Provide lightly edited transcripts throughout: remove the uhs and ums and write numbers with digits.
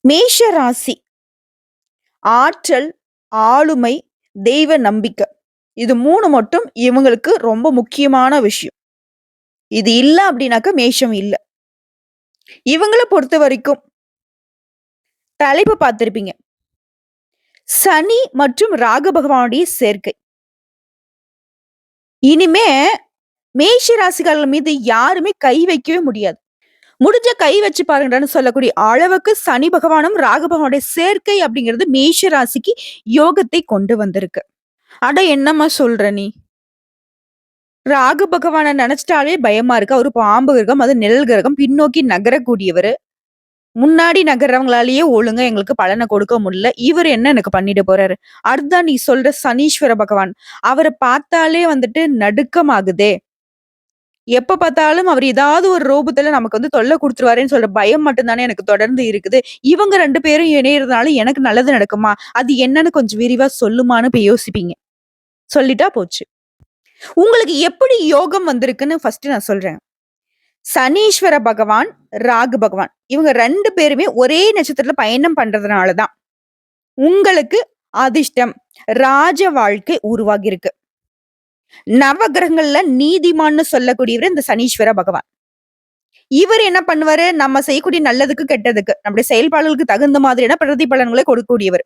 மேஷ ராசி ஆற்றல், ஆளுமை, தெய்வ நம்பிக்கை. இது 3 மட்டும் இவங்களுக்கு ரொம்ப முக்கியமான விஷயம். இது இல்ல அப்டின்னாக்க மேஷம் இல்ல. இவங்கள பொறுத்தவரைக்கும் தலைப்பு பார்த்திருப்பீங்க. சனி மற்றும் ராகு பகவானுடைய சேர்க்கை. இனிமே மேஷ ராசிக்காரர்கள் மீது யாருமே கை வைக்கவே முடியாது. முடிஞ்ச கை வச்சு பாருங்கடான்னு சொல்லக்கூடிய அளவுக்கு சனி பகவானும் ராகு பகவானுடைய சேர்க்கை அப்படிங்கிறது மேஷ ராசிக்கு யோகத்தை கொண்டு வந்திருக்கு. அட என்னம்மா சொல்ற நீ? ராகு பகவான நெனச்சுட்டாலே பயமா இருக்கு. அவரு பாம்பு கிரகம், அது நிழல் கிரகம், பின்னோக்கி நகரக்கூடியவரு. முன்னாடி நகர்றவங்களாலேயே ஒழுங்கா எங்களுக்கு பலன கொடுக்க முடியல. இவரு என்ன எனக்கு பண்ணிட போறாரு? அடுத்ததான் நீ சொல்ற சனீஸ்வர பகவான். அவர பார்த்தாலே வந்துட்டு நடுக்கமாகுதே. எப்ப பார்த்தாலும் அவர் ஏதாவது ஒரு ரூபத்துல நமக்கு வந்து தொல்ல குடுத்துருவாரேன்னு சொல்ற பயம் மட்டும் தானே எனக்கு தொடர்ந்து இருக்குது. இவங்க 2 பேரும் இணையறதுனால எனக்கு நல்லது நடக்குமா? அது என்னன்னு கொஞ்சம் விரிவா சொல்லுமான்னு இப்ப யோசிப்பீங்க. சொல்லிட்டா போச்சு. உங்களுக்கு எப்படி யோகம் வந்திருக்குன்னு ஃபர்ஸ்ட் நான் சொல்றேன். சனீஸ்வர பகவான், ராகு பகவான் இவங்க 2 பேருமே ஒரே நட்சத்திரத்துல பயணம் பண்றதுனால தான் உங்களுக்கு அதிர்ஷ்டம், ராஜ வாழ்க்கை உருவாகி இருக்கு. நவகிரகங்கள்ல நீதிமான்னு சொல்லக்கூடியவர் இந்த சனீஸ்வர பகவான். இவர் என்ன பண்ணுவாரு? நம்ம செய்யக்கூடிய நல்லதுக்கு, கெட்டதுக்கு, நம்முடைய செயல்பாடுகளுக்கு தகுந்த மாதிரியான பிரதிபலன்களை கொடுக்கக்கூடியவர்.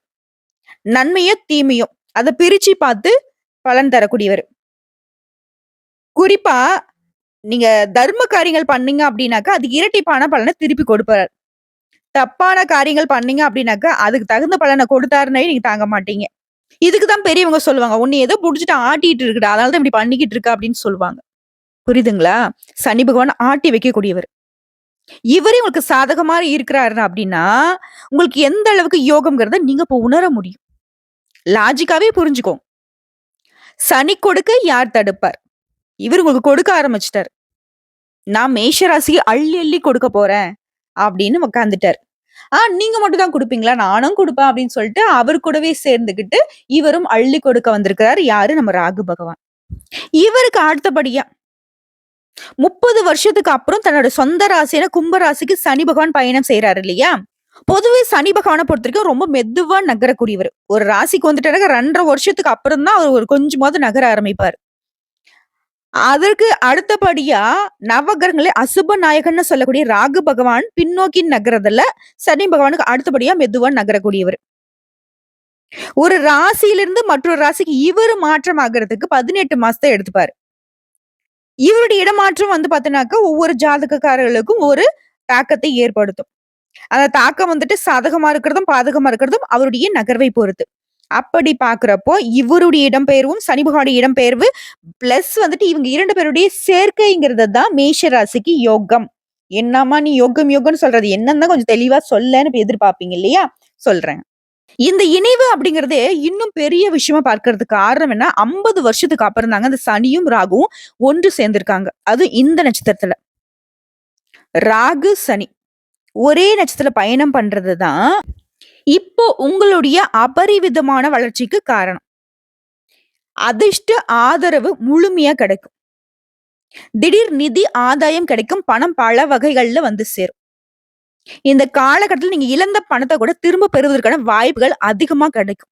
நன்மையோ, தீமையோ அத பிரிச்சு பார்த்து பலன் தரக்கூடியவர். குறிப்பா நீங்க தர்ம காரியங்கள் பண்ணீங்க அப்படின்னாக்கா, அதுக்கு இரட்டிப்பான பலன திருப்பி கொடுப்பாரு. தப்பான காரியங்கள் பண்ணீங்க அப்படின்னாக்கா, அதுக்கு தகுந்த பலன கொடுத்தாருன்னே நீங்க தாங்க மாட்டீங்க. இதுக்கு தான் பெரியவங்க சொல்லுவாங்க. "உன்னை ஏதோ புடிச்சுட்டு ஆட்டிட்டு இருக்குடா. அதனால தான் இப்படி பண்ணிக்கிட்டு இருக்க" அப்படின்னு சொல்லுவாங்க. புரியுதுங்களா? சனி பகவான் ஆட்டி வைக்கக்கூடியவர். இவரே உங்களுக்கு சாதகமா இருக்கிறாரு அப்படின்னா, உங்களுக்கு எந்த அளவுக்கு யோகம்ங்கிறத நீங்க இப்ப உணர முடியும். லாஜிக்காவே புரிஞ்சுக்கோங்க. சனி கொடுக்க யார் தடுப்பார்? இவரு உங்களுக்கு கொடுக்க ஆரம்பிச்சுட்டாரு. நான் மேஷ ராசிக்கு அள்ளி அள்ளி கொடுக்க போறேன் அப்படின்னு உட்கார்ந்துட்டாரு. நீங்க மட்டும் தான் குடுப்பீங்களா? நானும் குடுப்பேன் அப்படின்னு சொல்லிட்டு அவர் கூடவே சேர்ந்துகிட்டு இவரும் அள்ளி கொடுக்க வந்திருக்கிறாரு. யாரு? நம்ம ராகு பகவான். இவருக்கு அடுத்தபடியா 30 வருஷத்துக்கு அப்புறம் தன்னோட சொந்த ராசியான கும்ப ராசிக்கு சனி பகவான் பயணம் செய்றாரு இல்லையா? பொதுவே சனி பகவான பொறுத்தவரைக்கும் ரொம்ப மெதுவா நகரக்கூடியவர். ஒரு ராசிக்கு வந்துட்டாருன்னா 2 1/2 வருஷத்துக்கு அப்புறம் தான் அவர் ஒரு கொஞ்சமாவது நகர ஆரம்பிப்பாரு. அதற்கு அடுத்தபடியா நவகிரகங்களே அசுப நாயகன்னு சொல்லக்கூடிய ராகு பகவான் பின்னோக்கி நகர்றதுல சனி பகவானுக்கு அடுத்தபடியா மெதுவா நகரக்கூடியவர். ஒரு ராசியிலிருந்து மற்றொரு ராசிக்கு இவரு மாற்றம் ஆகுறதுக்கு 18 மாசத்த எடுத்துப்பாரு. இவருடைய இடமாற்றம் வந்து பாத்தீங்கன்னாக்கா ஒவ்வொரு ஜாதகக்காரர்களுக்கும் ஒரு தாக்கத்தை ஏற்படுத்தும். அந்த தாக்கம் வந்துட்டு சாதகமா இருக்கிறதும், பாதகமா இருக்கிறதும் அவருடைய நகர்வை பொறுத்து. அப்படி பார்க்கிறப்போ, இவருடைய இடம்பெயர்வும், சனி பகவானுடைய இடம்பெயர்வு பிளஸ் வந்துட்டு இவங்க 2 பேருடைய சேர்க்கைங்கிறது தான் மேஷ ராசிக்கு யோகம். என்னம்மா நீ யோகம் யோகம்ன்னு சொல்றது என்னன்னு தான் கொஞ்சம் தெளிவா சொல்லேன்னு இப்ப எதிர்பார்ப்பீங்க இல்லையா? சொல்றேன். இந்த இணைவு அப்படிங்கிறதே இன்னும் பெரிய விஷயமா பார்க்கிறதுக்கு காரணம் என்ன? 50 வருஷத்துக்கு அப்புறம் தாங்க அந்த சனியும், ராகுவும் ஒன்று சேர்ந்திருக்காங்க. அதுவும் இந்த நட்சத்திரத்துல. ராகு, சனி ஒரே நட்சத்திரத்துல பயணம் பண்றது தான் இப்போ உங்களுடைய அபரிவிதமான வளர்ச்சிக்கு காரணம். அதிர்ஷ்ட ஆதரவு முழுமையா கிடைக்கும். திடீர் நிதி ஆதாயம் கிடைக்கும். பணம் பல வகைகள்ல வந்து சேரும். இந்த காலகட்டத்துல நீங்க இழந்த பணத்த கூட திரும்ப பெறுவதற்கான வாய்ப்புகள் அதிகமா கிடைக்கும்.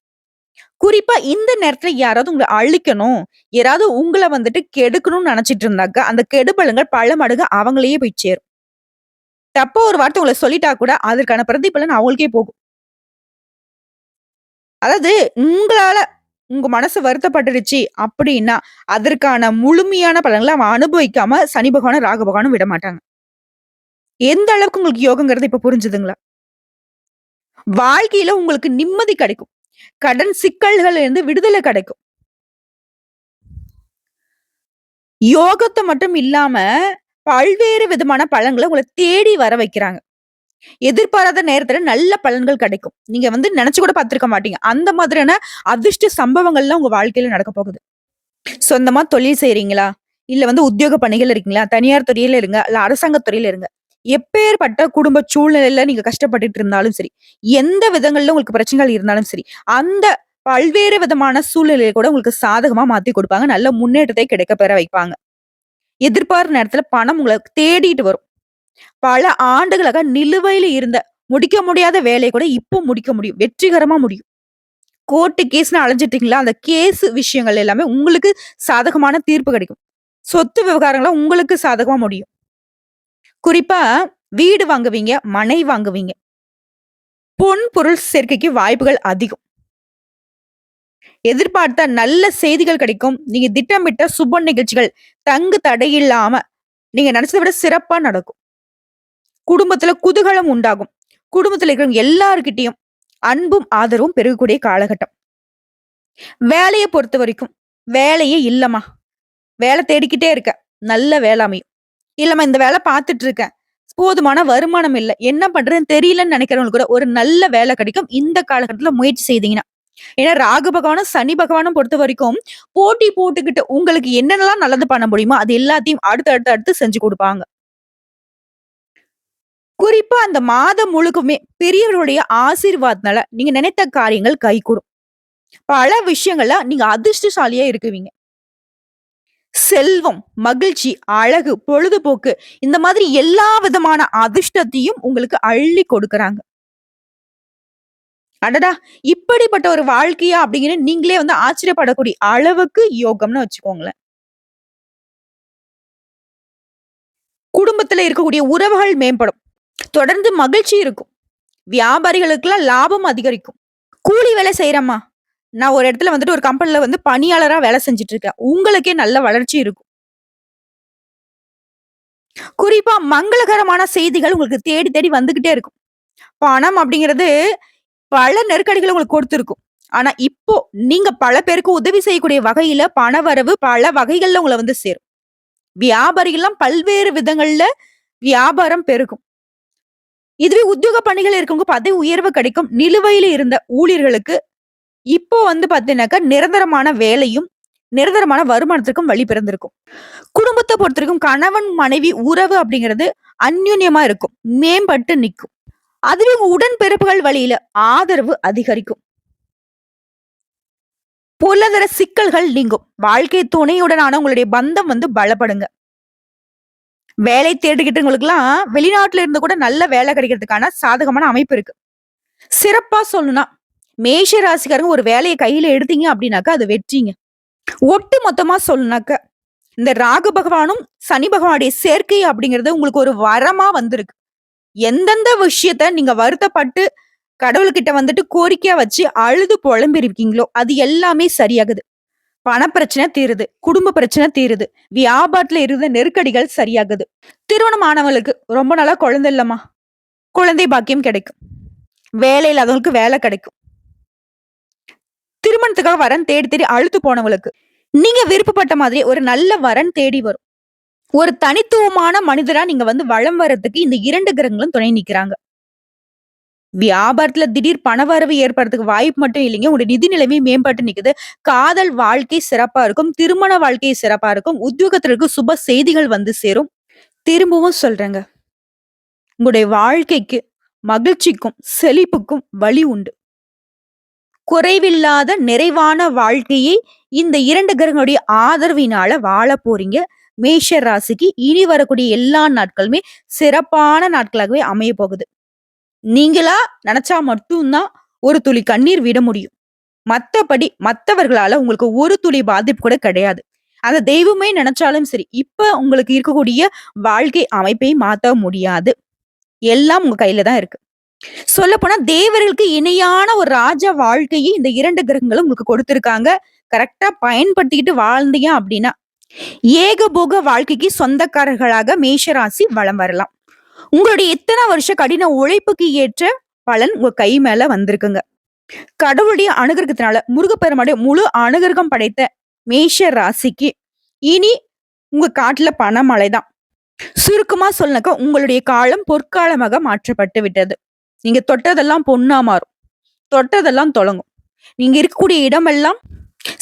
குறிப்பா இந்த நேரத்துல யாராவது உங்கள அழிக்கணும், யாராவது உங்கள வந்துட்டு கெடுக்கணும்னு நெனச்சிட்டு இருந்தாக்க, அந்த கெடுபலன்கள் பல மடங்கு அவங்களையே போய் சேரும். தப்பா ஒரு வார்த்தை உங்கள சொல்லிட்டா கூட அதற்கான பிரதிபலன் அவங்களுக்கே போகும். அதாவது உங்களால உங்க மனசு வருத்தப்பட்டுருச்சு அப்படின்னா, அதற்கான முழுமையான பலன்கள அவன் அனுபவிக்காம சனி பகவானும், ராகு பகவானும் விடமாட்டாங்க. எந்த அளவுக்கு உங்களுக்கு யோகங்கிறது இப்ப புரிஞ்சுதுங்களா? வாழ்க்கையில உங்களுக்கு நிம்மதி கிடைக்கும். கடன் சிக்கல்கள்ல இருந்து விடுதலை கிடைக்கும். யோகத்த மட்டும் இல்லாம, பல்வேறு விதமான பலன்கள உங்கள தேடி வர வைக்கிறாங்க. எதிர்பாராத நேரத்துல நல்ல பலன்கள் கிடைக்கும். நீங்க வந்து நெனச்சு கூட பார்த்திருக்க மாட்டீங்க. அந்த மாதிரியான அதிர்ஷ்ட சம்பவங்கள்லாம் உங்க வாழ்க்கையில நடக்க போகுது. சொந்தமா தொழில் செய்றீங்களா? இல்ல வந்து உத்தியோக பணிகள் இருக்கீங்களா? தனியார் துறையில இருங்க. இல்ல அரசாங்க துறையில இருங்க. எப்பேர்ப்பட்ட குடும்ப சூழ்நிலையில நீங்க கஷ்டப்பட்டுட்டு இருந்தாலும் சரி, எந்த விதங்கள்ல உங்களுக்கு பிரச்சனைகள் இருந்தாலும் சரி, அந்த பல்வேறு விதமான சூழ்நிலைய கூட உங்களுக்கு சாதகமா மாத்தி குடுப்பாங்க. நல்ல முன்னேற்றத்தை கிடைக்கப் பெற வைப்பாங்க. எதிர்பாராத நேரத்துல பணம் உங்கள தேடிட்டு வரும். பல ஆண்டுகளாக நிலுவையில இருந்த முடிக்க முடியாத வேலைய கூட இப்போ முடிக்க முடியும். வெற்றிகரமா முடியும். கோர்ட்டு கேஸ்ன்னு அலைஞ்சிட்டீங்களா, அந்த கேஸ் விஷயங்கள் எல்லாமே உங்களுக்கு சாதகமான தீர்ப்பு கிடைக்கும். சொத்து விவகாரங்கள்ல உங்களுக்கு சாதகமா முடியும். குறிப்பா வீடு வாங்குவீங்க, மனை வாங்குவீங்க. பொன், பொருள் சேர்க்கைக்கு வாய்ப்புகள் அதிகம். எதிர்பார்த்த நல்ல செய்திகள் கிடைக்கும். நீங்க திட்டமிட்ட சுப நிகழ்ச்சிகள் தங்கு தடையில்லாம நீங்க நினைச்சத விட சிறப்பா நடக்கும். குடும்பத்துல குதூகலம் உண்டாகும். குடும்பத்துல இருக்கிறவங்க எல்லார்கிட்டயும் அன்பும், ஆதரவும் பெருகக்கூடிய காலகட்டம். வேலைய பொறுத்தவரைக்கும், வேலையே இல்லம்மா, வேலை தேடிக்கிட்டே இருக்கேன். நல்ல வேலை அமையும். இல்லம்மா இந்த வேலை பார்த்துட்டு இருக்கேன். போதுமான வருமானம் இல்ல. என்ன பண்றதுன்னு தெரியலன்னு நினைக்கிறவங்களுக்கு கூட ஒரு நல்ல வேலை கிடைக்கும். இந்த காலகட்டத்துல முயற்சி செய்தீங்கன்னா. ஏன்னா ராகு பகவானும், சனி பகவானும் பொறுத்தவரைக்கும் போட்டி போட்டுக்கிட்டு உங்களுக்கு என்னென்னலாம் நல்லது பண்ண முடியுமோ, அது எல்லாத்தையும் அடுத்து செஞ்சு குடுப்பாங்க. குறிப்பா அந்த மாதம் முழுக்குமே பெரியவர்களுடைய ஆசீர்வாதனால நீங்க நினைத்த காரியங்கள் கைகூடும். பல விஷயங்கள்ல நீங்க அதிர்ஷ்டசாலியா இருக்குவீங்க. செல்வம், மகிழ்ச்சி, அழகு, பொழுதுபோக்கு இந்த மாதிரி எல்லா விதமான அதிர்ஷ்டத்தையும் உங்களுக்கு அள்ளி கொடுக்குறாங்க. அடடா! இப்படிப்பட்ட ஒரு வாழ்க்கையா அப்படிங்கிற நீங்களே வந்து ஆச்சரியப்படக்கூடிய அளவுக்கு யோகம்னு வச்சுக்கோங்களேன். குடும்பத்துல இருக்கக்கூடிய உறவுகள் மேம்படும். தொடர்ந்து மகிழ்ச்சி இருக்கும். வியாபாரிகளுக்கெல்லாம் லாபம் அதிகரிக்கும். கூலி வேலை செய்றேம்மா. நான் ஒரு இடத்துல வந்துட்டு ஒரு கம்பெனில வந்து பணியாளரா வேலை செஞ்சுட்டு இருக்கேன். உங்களுக்கே நல்ல வளர்ச்சி இருக்கும். குறிப்பா மங்களகரமான செய்திகள் உங்களுக்கு தேடி தேடி வந்துகிட்டே இருக்கும். பணம் அப்படிங்கிறது பல நெருக்கடிகள உங்களுக்கு கொடுத்திருக்கும். ஆனா இப்போ நீங்க பல பேருக்கு உதவி செய்யக்கூடிய வகையில பணவரவு பல வகைகள்ல உங்கள வந்து சேரும். வியாபாரிகள்லாம் பல்வேறு விதங்கள்ல வியாபாரம் பெருகும். இதுவே உத்தியோக பணிகள் இருக்கவங்க பதவி உயர்வு கிடைக்கும். நிலுவையில இருந்த ஊழியர்களுக்கு இப்போ வந்து பார்த்தீங்கன்னாக்கா, நிரந்தரமான வேலையும், நிரந்தரமான வருமானத்திற்கும் வழி பிறந்திருக்கும். குடும்பத்த பொறுத்தவரைக்கும் கணவன், மனைவி உறவு அப்படிங்கிறது அந்யோன்யமா இருக்கும். மேம்பட்டு நிக்கும். அதுவே உங்க உடன்பிறப்புகள் வழியில ஆதரவு அதிகரிக்கும். பொருளாதார சிக்கல்கள் நீங்கும். வாழ்க்கை துணையுடனான உங்களுடைய பந்தம் வந்து பலப்படுங்க. வேலை தேடிக்கிட்டவங்களுக்குலாம் வெளிநாட்டுல இருந்து கூட நல்ல வேலை கிடைக்கிறதுக்கான சாதகமான அமைப்பு இருக்கு. சிறப்பா சொல்லணும்னா, மேஷ ராசிக்காரங்க ஒரு வேலைய கையில எடுத்தீங்க அப்படின்னாக்கா, அது வெற்றிங்க. ஒட்டு மொத்தமா சொல்லணும்னாக்க, இந்த ராகு பகவானும், சனி பகவானுடைய சேர்க்கை அப்படிங்கிறது உங்களுக்கு ஒரு வரமா வந்திருக்கு. எந்தெந்த விஷயத்த நீங்க வருத்தப்பட்டு கடவுள்கிட்ட வந்துட்டு கோரிக்கையா வச்சு அழுது புலம்பி இருக்கீங்களோ, அது எல்லாமே சரியாகுது. பணப்பிரச்சனை தீருது. குடும்ப பிரச்சனை தீருது. வியாபாரத்துல இருந்த நெருக்கடிகள் சரியாகுது. திருமணம் ஆனவங்களுக்கு ரொம்ப நாளா குழந்தை இல்லம்மா. குழந்தை பாக்கியம் கிடைக்கும். வேலை இல்லாதவங்களுக்கு வேலை கிடைக்கும். திருமணத்துக்காக வரன் தேடி தேடி அழுத்து போனவங்களுக்கு நீங்க விருப்பப்பட்ட மாதிரி ஒரு நல்ல வரன் தேடி வரும். ஒரு தனித்துவமான மனிதரா நீங்க வந்து வளம் வர்றதுக்கு இந்த 2 கிரகங்களும் துணை நிக்கிறாங்க. வியாபாரத்துல திடீர் பணவரவு ஏற்படுறதுக்கு வாய்ப்பு மட்டும் இல்லைங்க. உங்களுடைய நிதி நிலைமை மேம்பட்டு நிக்குது. காதல் வாழ்க்கை சிறப்பா இருக்கும். திருமண வாழ்க்கை சிறப்பா இருக்கும். உத்தியோகத்திற்கு சுப செய்திகள் வந்து சேரும். திரும்பவும் சொல்றேங்க. உங்களுடைய வாழ்க்கைக்கு மகிழ்ச்சிக்கும், செழிப்புக்கும் வழி உண்டு. குறைவில்லாத நிறைவான வாழ்க்கையை இந்த 2 கிரகங்களுடைய ஆதரவினால வாழ போறீங்க. மேஷ ராசிக்கு இனி வரக்கூடிய எல்லா நாட்களுமே சிறப்பான நாட்களாகவே அமைய போகுது. நீங்களா நினைச்சா மட்டும்தான் ஒரு துளி கண்ணீர் விட முடியும். மத்தபடி மத்தவர்களால உங்களுக்கு ஒரு துளி பாதிப்பு கூட கிடையாது. அந்த தெய்வமே நினைச்சாலும் சரி, இப்ப உங்களுக்கு இருக்கக்கூடிய வாழ்க்கை அமைப்பை மாத்த முடியாது. எல்லாம் உங்க கையில தான் இருக்கு. சொல்லப்போனா தேவர்களுக்கு இணையான ஒரு ராஜ வாழ்க்கையை இந்த 2 கிரகங்களும் உங்களுக்கு கொடுத்திருக்காங்க. கரெக்ட்டா பயன்படுத்திக்கிட்டு வாழ்ந்தீங்க அப்படின்னா, ஏகபோக வாழ்க்கைக்கு சொந்தக்காரர்களாக மேஷராசி வலம் வரலாம். உங்களுடைய இத்தனை வருஷ கடின உழைப்புக்கு ஏற்ற பலன் உங்க கை மேல வந்திருக்குங்க. கடவுளுடைய அனுகிரகத்தினால முருகப்பெருமானுடைய முழு அனுகிரகம் படைத்த மேஷ ராசிக்கு இனி உங்க காட்டுல பணமழைதான். சுருக்கமா சொல்லனாக்கா உங்களுடைய காலம் பொற்காலமாக மாற்றப்பட்டு விட்டது. நீங்க தொட்டதெல்லாம் பொன்னா மாறும். தொட்டதெல்லாம் தொடங்கும். நீங்க இருக்கக்கூடிய இடமெல்லாம்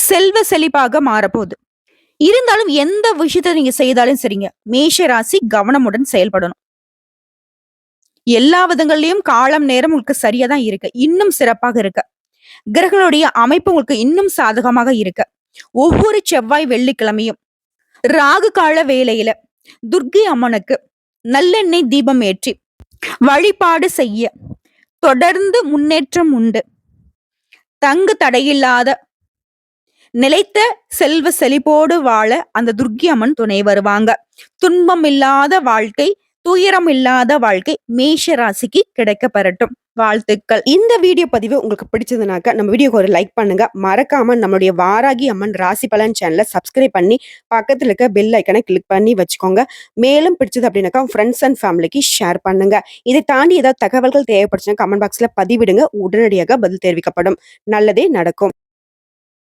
செல்வ செழிப்பாக மாறப்போகுது. இருந்தாலும் எந்த விஷயத்த நீங்க செய்தாலும் சரிங்க, மேஷ ராசி கவனமுடன் செயல்படணும். எல்லா விதங்கள்லயும் காலம் நேரம் உங்களுக்கு சரியா தான் இருக்கு. இன்னும் சிறப்பாக இருக்கு. கிரகங்களுடைய அமைப்பு உங்களுக்கு இன்னும் சாதகமாக இருக்கு. ஒவ்வொரு செவ்வாய் வெள்ளிக்கிழமையும் ராகு கால வேளையில துர்க்கை அம்மனுக்கு நல்லெண்ணெய் தீபம் ஏற்றி வழிபாடு செய்ய தொடர்ந்து முன்னேற்றம் உண்டு. தங்கு தடையில்லாத நிலைத்த செல்வ செழிப்போடு வாழ அந்த துர்க்கி அம்மன் துணை வருவாங்க. துன்பம் இல்லாத வாழ்க்கை, துயரம் இல்லாத வாழ்க்கை மேஷ ராசிக்கு கிடைக்க பெறட்டும். வாழ்த்துக்கள். இந்த வீடியோ பதிவு உங்களுக்கு பிடிச்சதுனாக்க நம்ம வீடியோக்கு ஒரு லைக் பண்ணுங்க. மறக்காம நம்மளுடைய வாராகி அம்மன் ராசி பலன் சேனலை சப்ஸ்கிரைப் பண்ணி பக்கத்துல இருக்க பெல் ஐக்கனை கிளிக் பண்ணி வச்சுக்கோங்க. மேலும் பிடிச்சது அப்படின்னாக்கா ஃப்ரெண்ட்ஸ் அண்ட் ஃபேமிலிக்கு ஷேர் பண்ணுங்க. இதை தாண்டி ஏதாவது தகவல்கள் தேவைப்படுச்சுன்னா கமெண்ட் பாக்ஸ்ல பதிவிடுங்க. உடனடியாக பதில் தெரிவிக்கப்படும். நல்லதே நடக்கும்.